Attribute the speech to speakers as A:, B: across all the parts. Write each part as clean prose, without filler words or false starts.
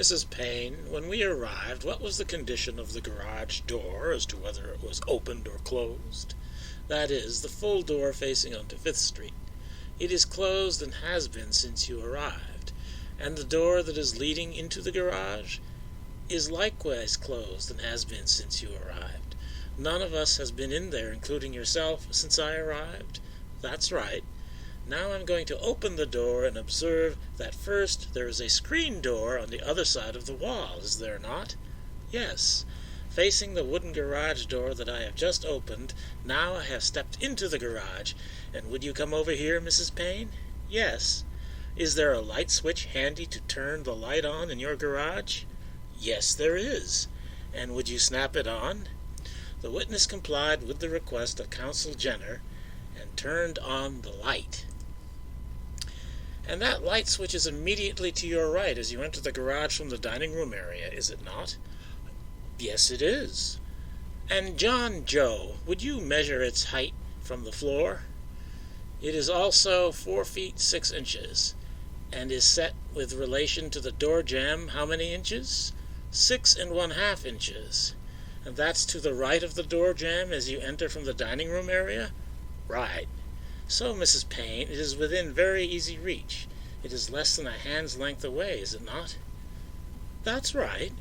A: Mrs. Paine, when we arrived, what was the condition of the garage door as to whether it was opened or closed? That is, the full door facing onto Fifth Street. It is closed and has been since you arrived, and the door that is leading into the garage is likewise closed and has been since you arrived. None of us has been in there, including yourself, since I arrived? That's right. Now I'm going to open the door and observe that first there is a screen door on the other side of the wall, is there not? Yes. Facing the wooden garage door that I have just opened, now I have stepped into the garage. And would you come over here, Mrs. Paine? Yes. Is there a light switch handy to turn the light on in your garage? Yes, there is. And would you snap it on? The witness complied with the request of Counsel Jenner and turned on the light. And that light switch is immediately to your right as you enter the garage from the dining room area, is it not? Yes, it is. And John Joe, would you measure its height from the floor? It is also 4 feet 6 inches, and is set with relation to the door jamb how many inches? 6 1/2 inches. And that's to the right of the door jamb as you enter from the dining room area? Right. So, Mrs. Paine, it is within very easy reach. It is less than a hand's length away, is it not? That's right.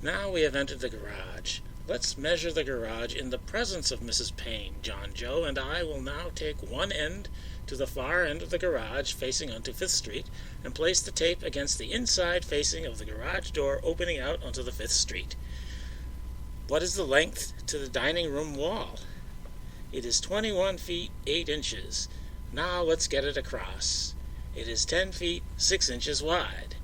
A: Now we have entered the garage. Let's measure the garage in the presence of Mrs. Paine, John Joe, and I will now take one end to the far end of the garage facing onto Fifth Street and place the tape against the inside facing of the garage door opening out onto the Fifth Street. What is the length to the dining room wall? It is 21 feet 8 inches. Now let's get it across. It is 10 feet 6 inches wide.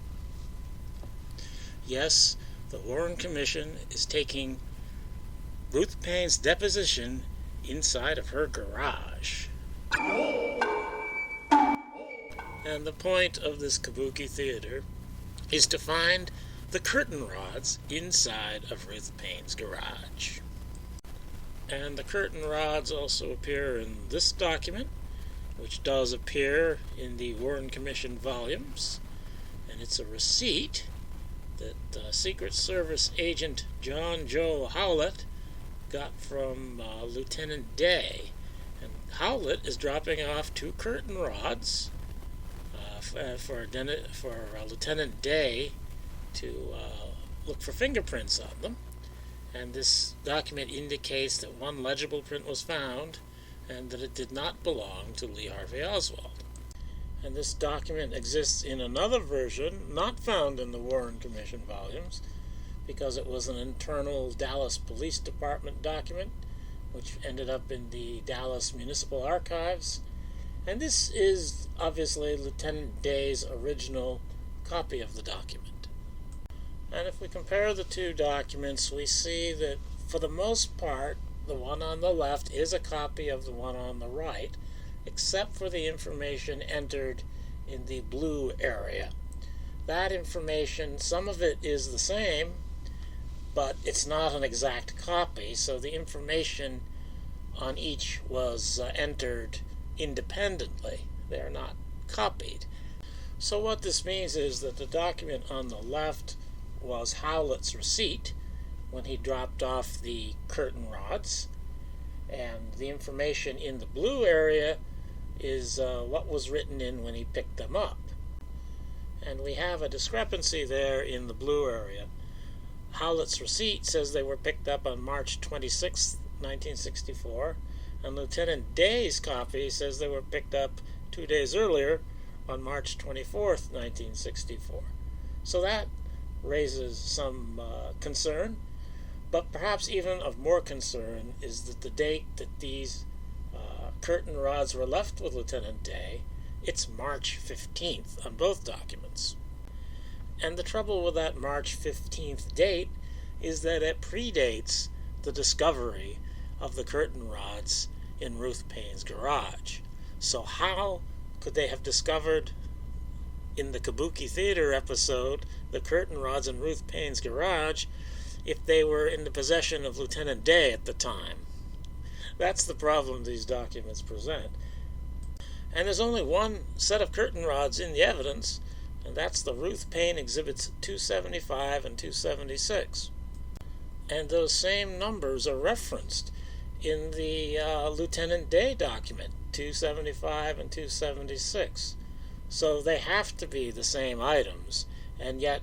A: Yes, the Warren Commission is taking Ruth Paine's deposition inside of her garage. And the point of this Kabuki theater is to find the curtain rods inside of Ruth Paine's garage. And the curtain rods also appear in this document, which does appear in the Warren Commission volumes. And it's a receipt that Secret Service agent John Joe Howlett got from Lieutenant Day. And Howlett is dropping off 2 curtain rods for Lieutenant Day to look for fingerprints on them. And this document indicates that one legible print was found and that it did not belong to Lee Harvey Oswald. And this document exists in another version, not found in the Warren Commission volumes, because it was an internal Dallas Police Department document, which ended up in the Dallas Municipal Archives. And this is obviously Lieutenant Day's original copy of the document. And if we compare the 2 documents, we see that for the most part, the one on the left is a copy of the one on the right, except for the information entered in the blue area. That information, some of it is the same, but it's not an exact copy, so the information on each was entered independently. They are not copied. So what this means is that the document on the left was Howlett's receipt when he dropped off the curtain rods, and the information in the blue area is what was written in when he picked them up. And we have a discrepancy there in the blue area. Howlett's receipt says they were picked up on March 26, 1964, and Lieutenant Day's copy says they were picked up 2 days earlier on March 24th, 1964. So that raises some concern, but perhaps even of more concern is that the date that these curtain rods were left with Lieutenant Day, it's March 15th on both documents. And the trouble with that March 15th date is that it predates the discovery of the curtain rods in Ruth Paine's garage. So how could they have discovered in the Kabuki Theater episode the curtain rods in Ruth Paine's garage if they were in the possession of Lieutenant Day at the time? That's the problem these documents present. And there's only one set of curtain rods in the evidence, And that's the Ruth Paine exhibits 275 and 276. And those same numbers are referenced in the Lieutenant Day document, 275 and 276. So they have to be the same items, and yet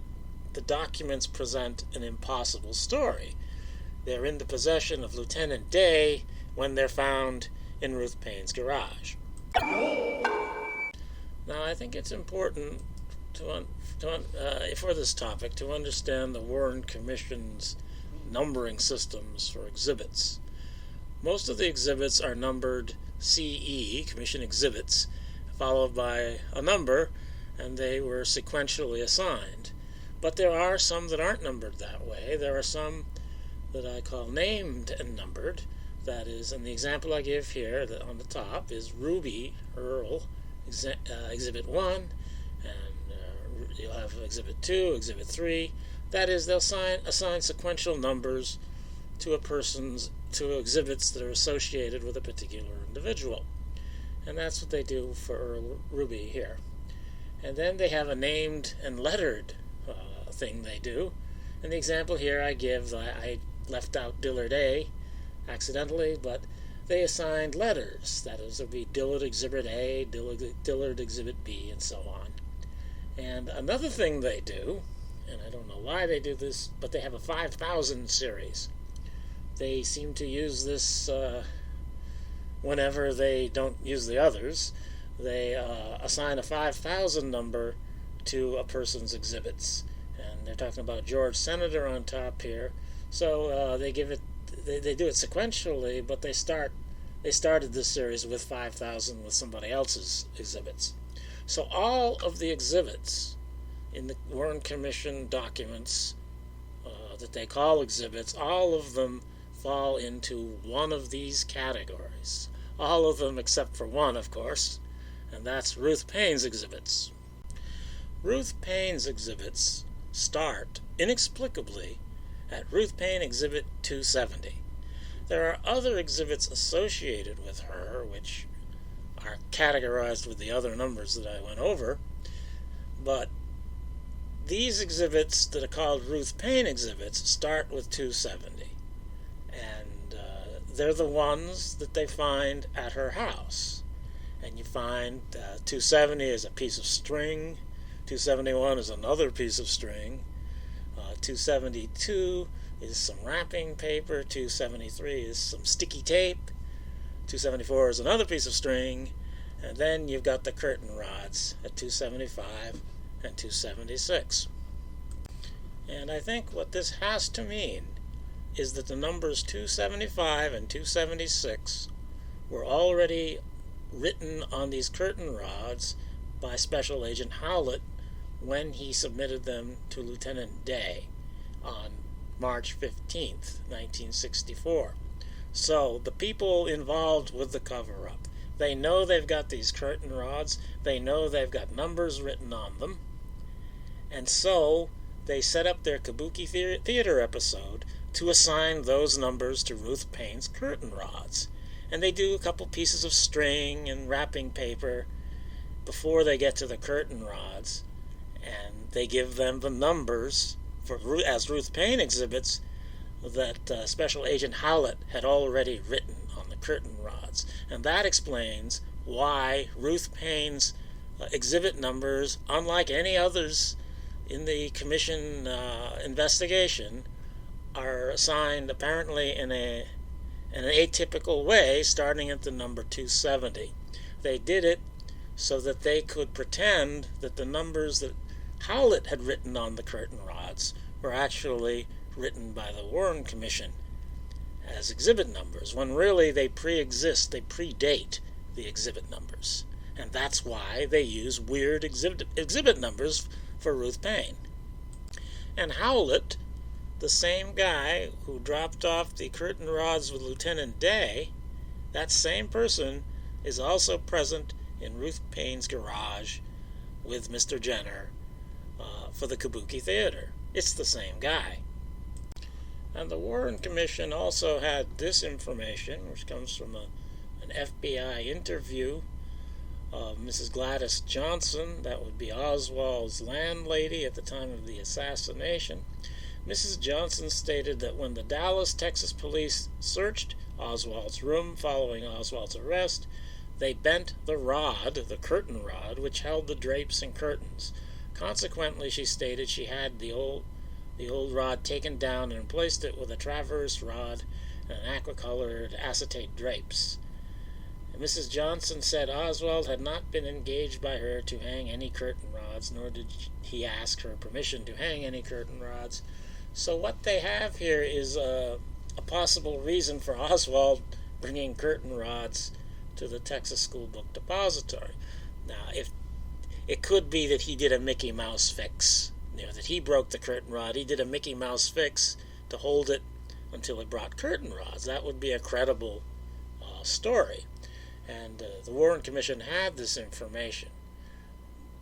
A: the documents present an impossible story. They're in the possession of Lieutenant Day when they're found in Ruth Paine's garage. Now, I think it's important for this topic to understand the Warren Commission's numbering systems for exhibits. Most of the exhibits are numbered CE, Commission Exhibits, followed by a number, and they were sequentially assigned. But there are some that aren't numbered that way. There are some that I call named and numbered. That is, and the example I give here on the top is Ruby Earl, Exhibit 1, and you'll have Exhibit 2, Exhibit 3. That is, they'll assign sequential numbers to exhibits that are associated with a particular individual. And that's what they do for Earl Ruby here. And then they have a named and lettered thing they do. In the example here I give, I left out Dillard A accidentally, but they assigned letters. That is, it would be Dillard Exhibit A, Dillard Exhibit B, and so on. And another thing they do, and I don't know why they do this, but they have a 5,000 series. They seem to use this whenever they don't use the others. They assign a 5,000 number to a person's exhibits. And they're talking about George Senator on top here. So they do it sequentially, but they started this series with 5,000 with somebody else's exhibits. So all of the exhibits in the Warren Commission documents that they call exhibits, all of them fall into one of these categories. All of them except for one, of course, and that's Ruth Paine's exhibits. Ruth Paine's exhibits start, inexplicably, at Ruth Paine Exhibit 270. There are other exhibits associated with her, which are categorized with the other numbers that I went over, but these exhibits that are called Ruth Paine exhibits start with 270, and they're the ones that they find at her house. And you find 270 is a piece of string, 271 is another piece of string, 272 is some wrapping paper, 273 is some sticky tape, 274 is another piece of string, and then you've got the curtain rods at 275 and 276. And I think what this has to mean is that the numbers 275 and 276 were already written on these curtain rods by Special Agent Howlett when he submitted them to Lieutenant Day on March 15th, 1964. So the people involved with the cover-up, they know they've got these curtain rods, they know they've got numbers written on them, and so they set up their Kabuki theater episode to assign those numbers to Ruth Paine's curtain rods. And they do a couple pieces of string and wrapping paper before they get to the curtain rods, and they give them the numbers as Ruth Paine exhibits that Special Agent Howlett had already written on the curtain rods. And that explains why Ruth Paine's exhibit numbers, unlike any others in the commission investigation, are assigned apparently in an atypical way, starting at the number 270. They did it so that they could pretend that the numbers that Howlett had written on the curtain rods were actually written by the Warren Commission as exhibit numbers, when really they predate the exhibit numbers. And that's why they use weird exhibit numbers for Ruth Paine. And Howlett, the same guy who dropped off the curtain rods with Lieutenant Day, that same person is also present in Ruth Paine's garage with Mr. Jenner for the Kabuki Theater. It's the same guy. And the Warren Commission also had this information, which comes from an FBI interview Mrs. Gladys Johnson, that would be Oswald's landlady at the time of the assassination. Mrs. Johnson stated that when the Dallas, Texas police searched Oswald's room following Oswald's arrest, they bent the rod, the curtain rod, which held the drapes and curtains. Consequently, she stated she had the old rod taken down and replaced it with a traverse rod and aqua-colored acetate drapes. Mrs. Johnson said Oswald had not been engaged by her to hang any curtain rods, nor did he ask her permission to hang any curtain rods. So what they have here is a possible reason for Oswald bringing curtain rods to the Texas School Book Depository. Now, if it could be that he did a Mickey Mouse fix, that he broke the curtain rod, he did a Mickey Mouse fix to hold it until it brought curtain rods. That would be a credible story. And the Warren Commission had this information.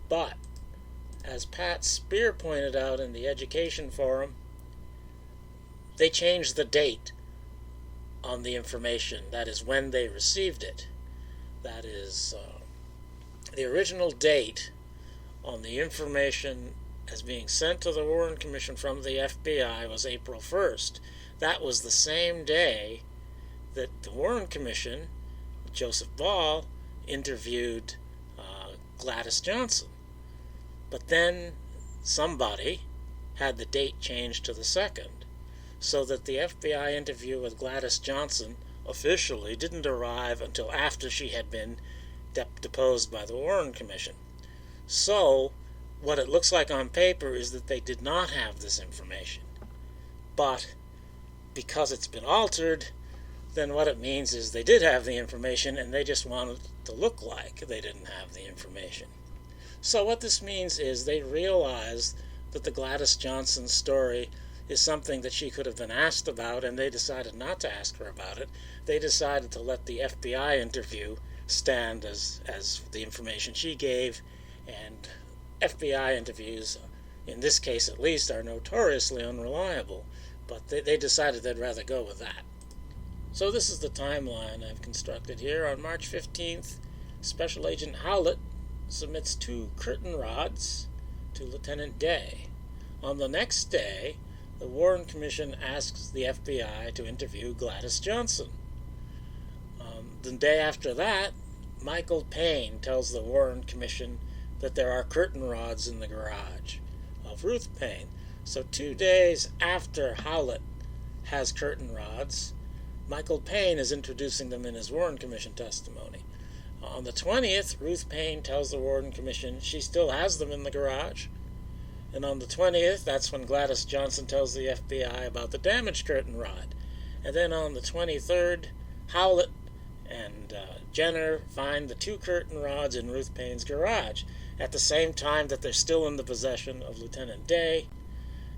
A: But, as Pat Speer pointed out in the Education Forum, they changed the date on the information. That is, when they received it. That is, the original date on the information as being sent to the Warren Commission from the FBI was April 1st. That was the same day that the Warren Commission, Joseph Ball, interviewed Gladys Johnson. But then somebody had the date changed to the 2nd, so that the FBI interview with Gladys Johnson officially didn't arrive until after she had been deposed by the Warren Commission. So, what it looks like on paper is that they did not have this information. But, because it's been altered, then what it means is they did have the information and they just wanted it to look like they didn't have the information. So what this means is they realized that the Gladys Johnson story is something that she could have been asked about, and they decided not to ask her about it. They decided to let the FBI interview stand as the information she gave, and FBI interviews, in this case at least, are notoriously unreliable, but they decided they'd rather go with that. So this is the timeline I've constructed here. On March 15th, Special Agent Howlett submits 2 curtain rods to Lieutenant Day. On the next day, the Warren Commission asks the FBI to interview Gladys Johnson. The day after that, Michael Paine tells the Warren Commission that there are curtain rods in the garage of Ruth Paine. So 2 days after Howlett has curtain rods, Michael Paine is introducing them in his Warren Commission testimony. On the 20th, Ruth Paine tells the Warren Commission she still has them in the garage. And on the 20th, that's when Gladys Johnson tells the FBI about the damaged curtain rod. And then on the 23rd, Howlett and Jenner find the 2 curtain rods in Ruth Paine's garage at the same time that they're still in the possession of Lieutenant Day.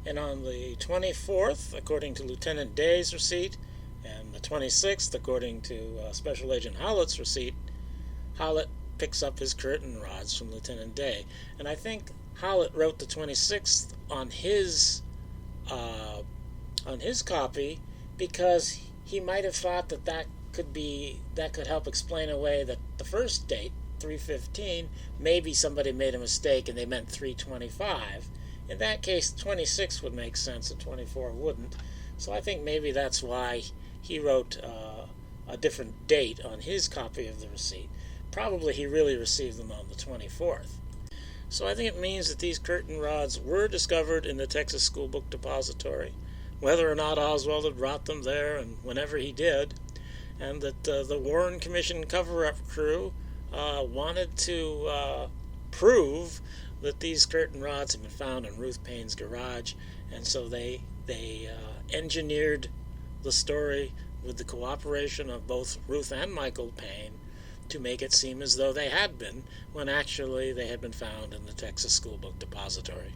A: And on the 24th, according to Lieutenant Day's receipt, and the 26th, according to Special Agent Howlett's receipt, Howlett picks up his curtain rods from Lieutenant Day. And I think Howlett wrote the 26th on his copy because he might have thought that could help explain away that the first date, 3/15, maybe somebody made a mistake and they meant 3/25. In that case, 26 would make sense and 24 wouldn't. So I think maybe that's why he wrote a different date on his copy of the receipt. Probably he really received them on the 24th. So I think it means that these curtain rods were discovered in the Texas School Book Depository, whether or not Oswald had brought them there and whenever he did, and that the Warren Commission cover-up crew wanted to prove that these curtain rods had been found in Ruth Paine's garage, and so they engineered the story with the cooperation of both Ruth and Michael Paine to make it seem as though they had been, when actually they had been found in the Texas School Book Depository.